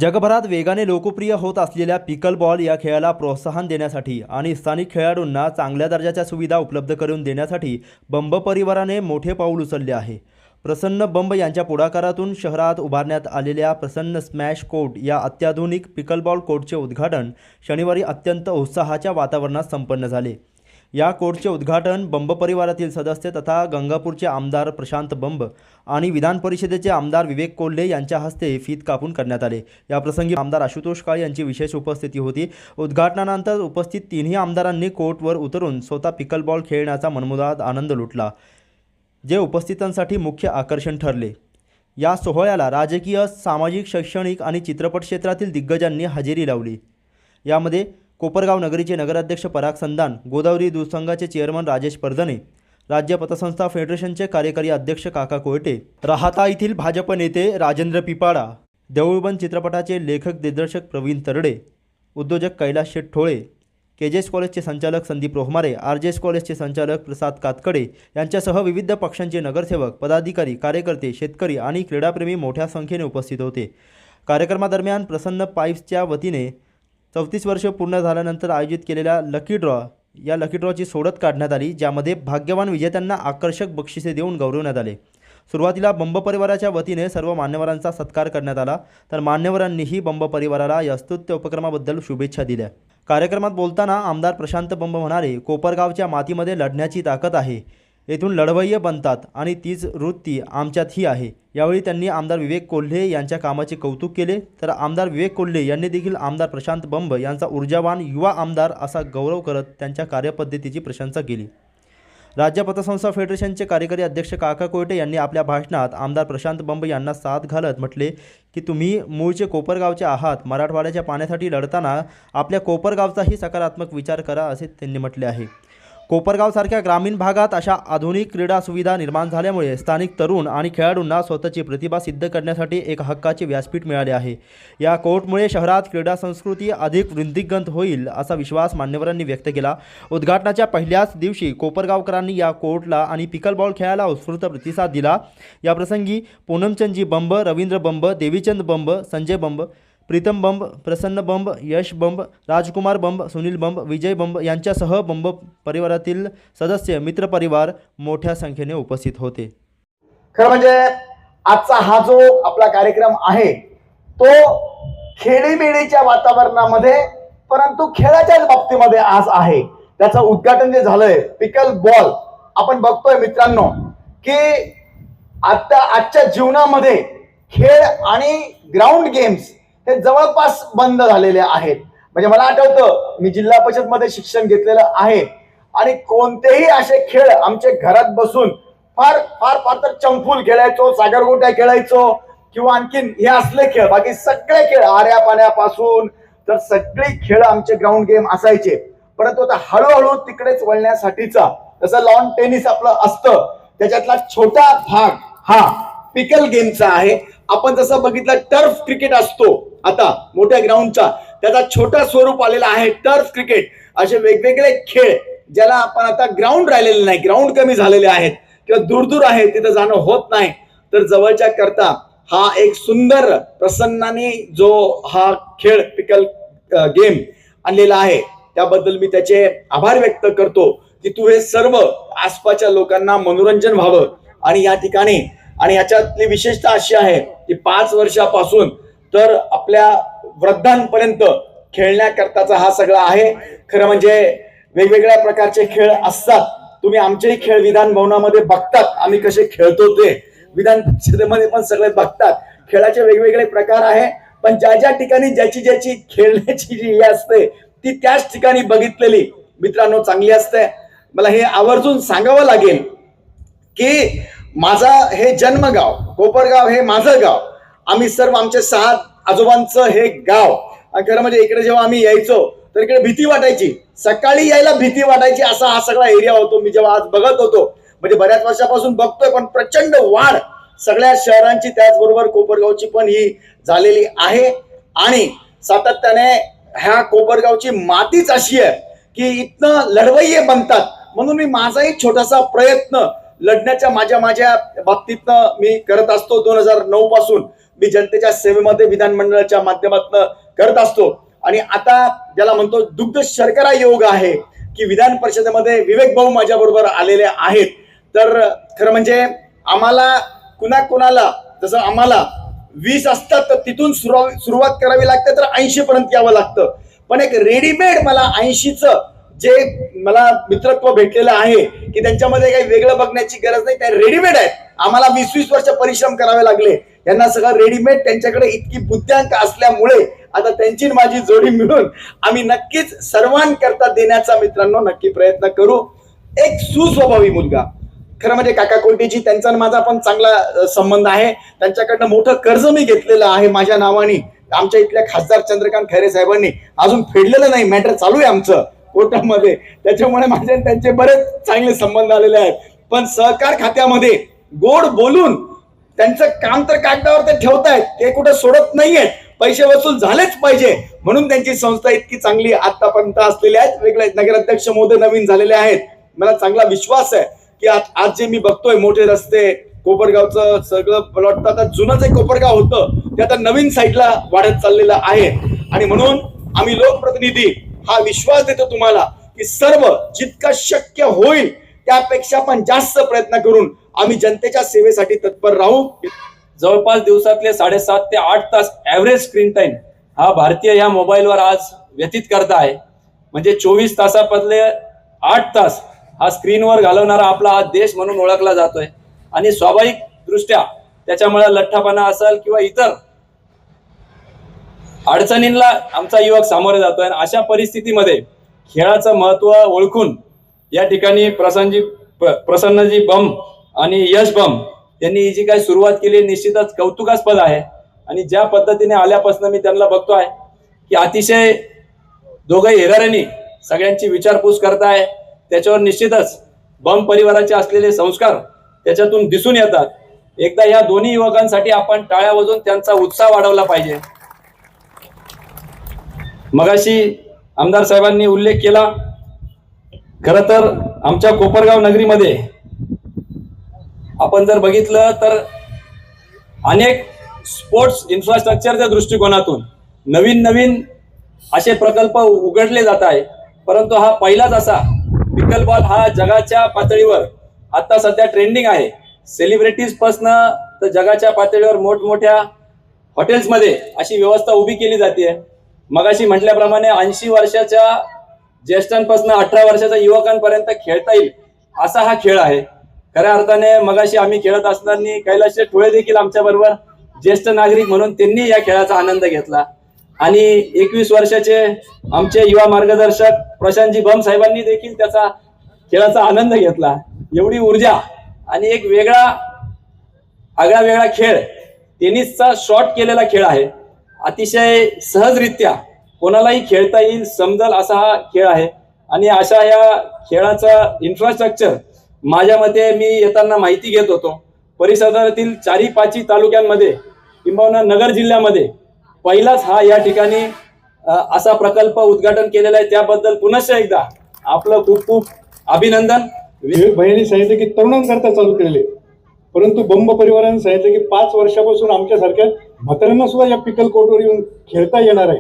जगभरात वेगाने लोकप्रिय होत असलेल्या पिकलबॉल या खेळाला प्रोत्साहन देण्यासाठी आणि स्थानिक खेळाडूंना चांगल्या दर्जाच्या सुविधा उपलब्ध करून देण्यासाठी बंब परिवाराने मोठे पाऊल उचलले आहे। प्रसन्न बंब यांच्या पुढाकारातून शहरात उभारण्यात आलेल्या प्रसन्न स्मॅश कोर्ट या अत्याधुनिक पिकलबॉल कोर्टचे उद्घाटन शनिवारी अत्यंत उत्साहाच्या वातावरणात संपन्न झाले। या कोर्टचे उद्घाटन बंब परिवारातील सदस्य तथा गंगापूरचे आमदार प्रशांत बंब आणि विधान परिषदेचे आमदार विवेक कोल्हे यांच्या हस्ते फीत कापून करण्यात आले। या प्रसंगी आमदार आशुतोष काळे यांची विशेष उपस्थिती होती। उद्घाटनानंतर उपस्थित तिन्ही आमदारांनी कोर्टवर उतरून स्वतः पिकलबॉल खेळण्याचा मनमुराद आनंद लुटला, जे उपस्थितांसाठी मुख्य आकर्षण ठरले। या सोहळ्याला राजकीय, सामाजिक, शैक्षणिक आणि चित्रपट क्षेत्रातील दिग्गजांनी हजेरी लावली। यामध्ये कोपरगाव नगरीचे नगराध्यक्ष पराग संधान, गोदावरी दूध संघाचे चेअरमन राजेश परदने, राज्य पतसंस्था फेडरेशनचे कार्यकारी अध्यक्ष काका कोयटे, राहाता येथील भाजप नेते राजेंद्र पिपाडा, देऊळबंद चित्रपटाचे लेखक दिग्दर्शक प्रवीण तरडे, उद्योजक कैलास शेठ-ठोळे, केजेस कॉलेजचे संचालक संदीप रोहमारे, आरजेएस कॉलेजचे संचालक प्रसाद कातकडे यांच्यासह विविध पक्षांचे नगरसेवक, पदाधिकारी, कार्यकर्ते, शेतकरी आणि क्रीडाप्रेमी मोठ्या संख्येने उपस्थित होते। कार्यक्रमादरम्यान प्रसन्न पाईप्सच्या वतीने 34 वर्ष पूर्ण झाल्यानंतर आयोजित केलेल्या लकी ड्रॉची सोडत काढण्यात आली, ज्यामध्ये भाग्यवान विजेत्यांना आकर्षक बक्षिसे देऊन गौरवण्यात आले। सुरुवातीला बंब परिवाराच्या वतीने सर्व मान्यवरांचा सत्कार करण्यात आला, तर मान्यवरांनीही बंब परिवाराला या स्तुत्य उपक्रमाबद्दल शुभेच्छा दिल्या। कार्यक्रमात बोलताना आमदार प्रशांत बंब म्हणाले, कोपरगावच्या मातीमध्ये लढण्याची ताकद आहे, येथून लढवय्ये बनतात आणि तीच वृत्ती आमच्यातही आहे। यावेळी त्यांनी आमदार विवेक कोल्हे यांच्या कामाचे कौतुक केले, तर आमदार विवेक कोल्हे यांनी देखील आमदार प्रशांत बंब यांचा ऊर्जावान युवा आमदार असा गौरव करत त्यांच्या कार्यपद्धतीची प्रशंसा केली। राज्य पतसंस्था फेडरेशनचे कार्यकारी अध्यक्ष काका कोयटे यांनी आपल्या भाषणात आमदार प्रशांत बंब यांना साथ घालत म्हटले की तुम्ही मूळचे कोपरगावचे आहात, मराठवाड्याच्या पाण्यासाठी लढताना आपल्या कोपरगावचाही सकारात्मक विचार करा असे त्यांनी म्हटले आहे। कोपरगावसारख्या ग्रामीण भागात अशा आधुनिक क्रीडा सुविधा निर्माण झाल्यामुळे स्थानिक तरुण आणि खेळाडूंना स्वतःची प्रतिभा सिद्ध करण्यासाठी एक हक्काचे व्यासपीठ मिळाले आहे। या कोर्टमुळे शहरात क्रीडा संस्कृती अधिक वृद्धिंगत होईल असा विश्वास मान्यवरांनी व्यक्त केला। उद्घाटनाच्या पहिल्याच दिवशी कोपरगावकरांनी या कोर्टला आणि पिकलबॉल खेळाला उत्स्फूर्त प्रतिसाद दिला। या प्रसंगी पूनमचंदजी बंब, रवींद्र बंब, देवीचंद बंब, संजय बंब, प्रीतम बंब, प्रसन्न बंब, यश बंब, राजकुमार बंब, सुनील बंब, विजय बंब यांच्यासह बंब परिवारातील सदस्य, मित्रपरिवार मोठ्या संख्येने उपस्थित होते। खरं म्हणजे आजचा हा जो आपला कार्यक्रम आहे तो खेळीमेळीच्या वातावरणामध्ये, परंतु खेळाच्याच बाबतीमध्ये आज आहे। त्याचं उद्घाटन जे झालंय पिकल बॉल, आपण बघतोय मित्रांनो की आजच्या जीवनामध्ये खेळ आणि ग्राउंड गेम्स हे जवळपास बंद झालेले आहेत। म्हणजे मला आठवतं मी जिल्हा परिषद मध्ये शिक्षण घेतलेलं आहे आणि कोणतेही असे खेळ आमच्या घरात बसून फार फार फार तर चंपूल खेळायचो, सागरगोट्या खेळायचो किंवा आणखीन हे असले खेळ, बाकी सगळे खेळ आऱ्या पाण्यापासून तर सगळे खेळ आमचे ग्राउंड गेम असायचे। परंतु आता हळूहळू तिकडेच वळण्यासाठीचा जसं लॉन टेनिस आपलं असतं त्याच्यातला छोटा भाग हा पिकल गेमचा आहे। आपण जसं बघितलं टर्फ क्रिकेट असतो आता मोठ्या ग्राउंडचा, त्याचा छोटा स्वरूप आलेला आहे टर्फ क्रिकेट। असे वेगवेगळे खेळ ज्याला आपण आता ग्राउंड राहिलेले नाही, ग्राउंड कमी झालेले आहेत किंवा दूर दूर आहे तिथं जाणं होत नाही, तर जवळच्या करता हा एक सुंदर प्रसन्नाने जो हा खेळ पिकल गेम आणलेला आहे त्याबद्दल मी त्याचे आभार व्यक्त करतो की तू हे सर्व आसपासच्या लोकांना मनोरंजन व्हावं। आणि या ठिकाणी आणि याच्यातली विशेषता अशी आहे की 5 वर्षापासून तर आपल्या वृद्धांपर्यंत खेळण्याकरताचा हा सगळा आहे। खरं म्हणजे वेगवेगळ्या प्रकारचे खेळ असतात, तुम्ही आमचेही खेळ विधान भवनामध्ये बघतात, आम्ही कसे खेळतो ते विधान परिषदेमध्ये पण सगळे बघतात। खेळाचे वेगवेगळे प्रकार आहे, पण ज्या ज्या ठिकाणी ज्याची खेळण्याची जी असते ती त्याच ठिकाणी बघितलेली मित्रांनो चांगली असते। मला हे आवर्जून सांगावं लागेल की माझा हे जन्मगाव कोपरगाव हे माझं गाव, आम्ही सर्व आमच्या 6 आजोबांचं हे गाव। खरं म्हणजे इकडे जेव्हा आम्ही यायचो तर इकडे भीती वाटायची, सकाळी यायला भीती वाटायची, असा हा सगळा एरिया होतो। मी जेव्हा आज बघत होतो म्हणजे बऱ्याच वर्षापासून बघतोय, पण प्रचंड वाढ सगळ्या शहरांची त्याचबरोबर कोपरगावची पण ही झालेली आहे। आणि सातत्याने ह्या कोपरगावची मातीच अशी आहे की इथनं लढवय्ये बनतात, म्हणून मी माझाही छोटासा प्रयत्न लढण्याच्या माझ्या बाबतीतनं मी करत असतो. 2009 पासून मी जनतेच्या सेवेमध्ये विधानमंडळाच्या माध्यमातून करत असतो. आणि आता ज्याला म्हणतो दुग्ध शर्करा योग आहे की विधान परिषदेमध्ये विवेक भाऊ माझ्या बरोबर आलेले आहेत. तर खरं म्हणजे आम्हाला कुणाला जसं आम्हाला 20 असतात तर तिथून सुरुवात करावी लागते, तर 80 पर्यंत यावं लागतं. पण एक रेडीमेड मला 80चं जे मला मित्रत्व भेटलेलं आहे की त्यांच्यामध्ये काही वेगळं बघण्याची गरज नाही, त्या रेडीमेड आहेत. आम्हाला 20-20 वर्ष परिश्रम करावे लागले. यांना सगळं रेडीमेड, त्यांच्याकडे इतकी बुद्ध्यांक असल्यामुळे आता त्यांची माझी जोडी मिळून आम्ही नक्कीच सर्वांकरता देण्याचा मित्रांनो नक्की प्रयत्न करू. एक सुस्वभावी मुलगा, खरं म्हणजे काका कोटीजी, त्यांचा आणि माझा पण चांगला संबंध आहे. त्यांच्याकडनं मोठं कर्ज मी घेतलेलं आहे माझ्या नावाने. आमच्या इथल्या खासदार चंद्रकांत खैरे साहेबांनी अजून फेडलेलं नाही, मॅटर चालू आहे आमचं कोर्टामध्ये. त्याच्यामुळे माझे त्यांचे बरेच चांगले संबंध आलेले आहेत. पण सहकार खात्यामध्ये गोड बोलून त्यांचं काम तर कागदावर ते ठेवतायत, ते कुठे सोडत नाहीयेत. पैसे वसूल झालेच पाहिजे म्हणून त्यांची संस्था इतकी चांगली आतापर्यंत असलेली आहेत. वेगळे नगराध्यक्ष महोदय नवीन झालेले आहेत. मला चांगला विश्वास आहे की आज जे मी बघतोय मोठे रस्ते, कोपरगावचं सगळं मला वाटतं आता जुनं जे कोपरगाव होतं ते आता नवीन साईडला वाढत चाललेलं आहे. आणि म्हणून आम्ही लोकप्रतिनिधी हा विश्वास देतो तुम्हाला की सर्व जितकं शक्य होईल त्यापेक्षा पण जास्त प्रयत्न करून आम्ही जनतेच्या सेवेसाठी तत्पर राहू. जवळपास दिवसातले 7.5 ते 8 तास ऍव्हरेज स्क्रीन टाइम हा भारतीय या मोबाईलवर आज व्यतीत करत आहे. म्हणजे 24 तासामधले 8 तास हा स्क्रीनवर घालवणारा आपला हा देश म्हणून ओळखला जातोय. आणि स्वाभाविक दृष्ट्या त्याच्यामुळे लठ्ठपणा असेल किंवा इतर अडचणींना आमचा युवक सामोरे जातोय. अशा परिस्थितीमध्ये खेळाचं महत्व ओळखून या ठिकाणी प्रसन्नजी बम आणि यश बम यांनी ही जी काही सुरुवात केली निश्चितच कौतुकास्पद आहे. आणि ज्या पद्धतीने आल्यापासून मी त्यांना बघतोय की अतिशय दोघंही हिराऱ्यांनी सगळ्यांची विचारपूस करताय, त्याच्यावर निश्चितच बम परिवाराचे असलेले संस्कार त्याच्यातून दिसून येतात. एकदा या दोन्ही युवकांसाठी आपण टाळ्या वाजवून त्यांचा उत्साह वाढवला पाहिजे. मगाशी आमदार साहेबांनी उल्लेख केला, खरं तर आमच्या कोपरगाव नगरीमध्ये आपण जर बघितलं तर अनेक स्पोर्ट्स इन्फ्रास्ट्रक्चरच्या दृष्टिकोनातून नवीन असे प्रकल्प उघडले जात आहे. परंतु हा पहिलाच असा पिकल बॉल हा जगाच्या पातळीवर आता सध्या ट्रेंडिंग आहे. सेलिब्रिटीज पासून तर जगाच्या पातळीवर मोठमोठ्या हॉटेल्समध्ये अशी व्यवस्था उभी केली जाते. मगाशी म्हटल्याप्रमाणे 80 वर्षाच्या ज्येष्ठांपासून 18 वर्षाच्या युवकांपर्यंत खेळता येईल असा हा खेळ आहे. खऱ्या अर्थाने मगाशी आम्ही खेळत असताना कैलाश ठोळे देखील आमच्या बरोबर ज्येष्ठ नागरिक म्हणून त्यांनी या खेळाचा आनंद घेतला. आणि 21 वर्षाचे आमचे युवा मार्गदर्शक प्रशांतजी बम साहेबांनी देखील त्याचा खेळाचा आनंद घेतला. एवढी ऊर्जा आणि एक वेगळा खेळ, टेनिसचा शॉट केलेला खेळ आहे. अतिशय सहजरित्या कोणालाही खेळता येईल समजल असा हा खेळ आहे. आणि अशा या खेळाचा इन्फ्रास्ट्रक्चर माझ्या मते मी येताना माहिती घेत होतो, परिसरातील 4-5 तालुक्यांमध्ये किंबहुना नगर जिल्ह्यामध्ये पहिलाच हा या ठिकाणी असा प्रकल्प उद्घाटन केलेला आहे. त्याबद्दल पुनश्च एकदा आपलं खूप खूप अभिनंदन. विवेक भाईंनी सांगितलं की तरुणांकरता चालू केलेले, परंतु बंब परिवाराने सांगितलं की 5 वर्षापासून आमच्यासारख्या म्हाताऱ्यांना सुद्धा या पिकल कोर्टवर येऊन खेळता येणार आहे.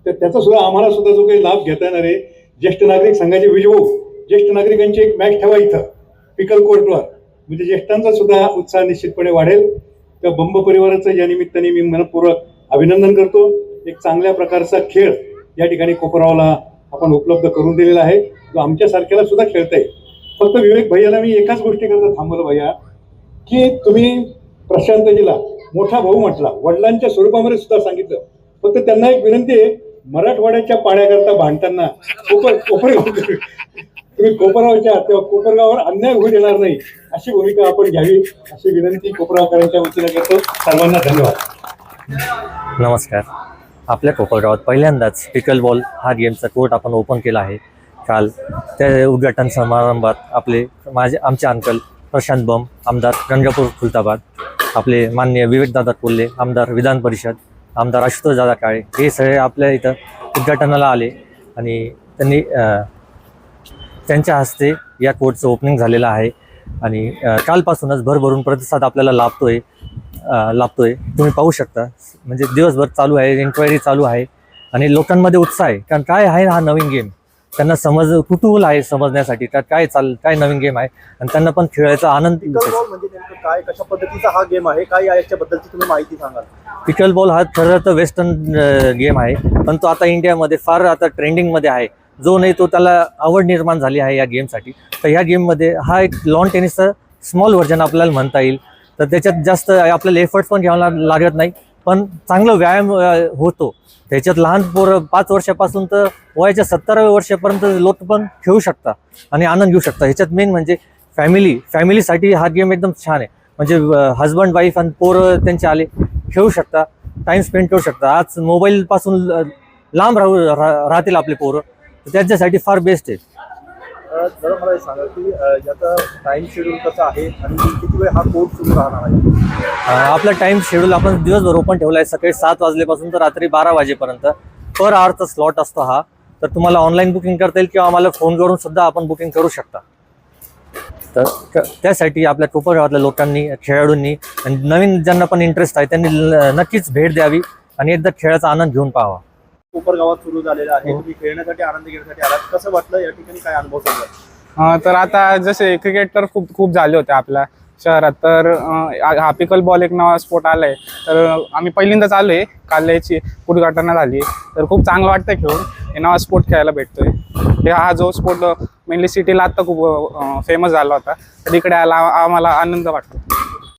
तर त्याचा सुद्धा आम्हाला सुद्धा जो काही लाभ घेता येणार आहे, ज्येष्ठ नागरिक संघाचे विजभाऊ, ज्येष्ठ नागरिकांची एक मॅच ठेवा इथं पिकल कोर्टवर, म्हणजे ज्येष्ठांचा सुद्धा उत्साह निश्चितपणे वाढेल. त्या बंब परिवाराचं या निमित्ताने मी मनपूर्वक अभिनंदन करतो. एक चांगल्या प्रकारचा खेळ या ठिकाणी कोपरावला आपण उपलब्ध करून दिलेला आहे, जो आमच्यासारख्याला सुद्धा खेळता येईल. फक्त विवेक भैयाला मी एकाच गोष्टीकरता थांबवलं भैया, की तुम्ही प्रशांतजीला मोठा भाऊ म्हटला, वडिलांच्या स्वरूपामध्ये सुद्धा सांगितलं. फक्त त्यांना एक विनंती आहे, मराठवाड्याच्या पाण्याकरता भांडताना तुम्ही कोपरगावच्या तेव्हा कोपरगाववर अन्याय होऊ देणार नाही अशी भूमिका आपण घ्यावी अशी विनंती कोपरगावकरांच्या वतीने करतो. सर्वांना धन्यवाद. नमस्कार. आपल्या कोपरगावात पहिल्यांदाच पिकल बॉल हा गेमचा कोर्ट आपण ओपन केला आहे. काल त्या उद्घाटन समारंभात आमचे अंकल प्रशांत बम, आमदार गंगापूर खुलताबाद, आपले माननीय विवेकदादा कोल्हे, आमदार विधान परिषद, आमदार आशुतोष दादा काळे, हे सगळे आपल्या इथं उद्घाटनाला आले आणि त्यांनी त्यांच्या हस्ते या कोर्टचं ओपनिंग झालेलं आहे. आणि कालपासूनच भरभरून प्रतिसाद आपल्याला लाभतोय. तुम्ही पाहू शकता, म्हणजे दिवसभर चालू आहे, एन्क्वायरी चालू आहे आणि लोकांमध्ये उत्साह आहे. कारण काय आहे हा नवीन गेम, त्यांना कुतूहल आहे समजण्यासाठी काय नवीन गेम आहे आणि त्यांना पण खेळायचा आनंद. पिकलबॉल म्हणजे नेमकं काय, कशा पद्धतीचा हा गेम आहे, काय याच्याबद्दलची तुम्ही माहिती सांगाल? पिकल बॉल हा खरं तर वेस्टर्न गेम आहे, पण तो आता इंडियामध्ये फार आता ट्रेंडिंगमध्ये आहे. जो नाही तो त्याला आवड निर्माण झाली आहे या गेमसाठी. तर ह्या गेममध्ये हा एक लॉन टेनिसचा स्मॉल व्हर्जन आपल्याला म्हणता येईल. तर त्याच्यात जास्त आपल्याला एफर्ट्स पण घ्यायला लागत नाही, पण चांगलं व्यायाम होतो त्याच्यात. लहान पोरं 5 वर्षापासून तर वयाच्या 70व्या वर्षापर्यंत लोक पण खेळू शकता आणि आनंद घेऊ शकता. ह्याच्यात मेन म्हणजे फॅमिलीसाठी हा गेम एकदम छान आहे. म्हणजे हजबंड वाईफ आणि पोरं त्यांचे आले खेळू शकता, टाइम स्पेंड करू शकता. आज मोबाईलपासून लांब राहतील आपले पोरं, तर त्यांच्यासाठी फार बेस्ट आहे. जरा मला हे सांगा की याचा टाइम शेड्यूल कसा आहे आणि किती वेळ हा कोर्स सुरू राहणार आहे? आपला टाइम शेड्यूल आपण दिवसभर ओपन ठेवला आहे. सकाळी 7 वाजल्यापासून तर रात्री 12 वाजेपर्यंत पर आवरचा स्लॉट असतो हा. तर तुम्हाला ऑनलाईन बुकिंग करता येईल किंवा आम्हाला फोन करून सुद्धा आपण बुकिंग करू शकता. तर त्यासाठी आपल्या कोपरगावातल्या लोकांनी, खेळाडूंनी आणि नवीन ज्यांना पण इंटरेस्ट आहे त्यांनी नक्कीच भेट द्यावी आणि एकदा खेळाचा आनंद घेऊन पाहावा. कोपरगावात सुरू झालेला आहे, तुम्ही खेळण्यासाठी, आनंद घेण्यासाठी आलात, कसं वाटलं या ठिकाणी, काय अनुभव सांगा? तर आता जसे क्रिकेट तर खूप झाले होते आपल्या शहरात, तर हा पिकल बॉल एक नवा स्पोर्ट आलाय. तर आम्ही पहिल्यांदाच आलोय, काल याची उद्घाटन झाली. तर खूप चांगलं वाटतं खेळून, हे नवा स्पोर्ट खेळायला भेटतोय. हा जो स्पोर्ट मेनली सिटीला आत्ता खूप फेमस झाला होता, तर इकडे आला आम्हाला आनंद वाटतो.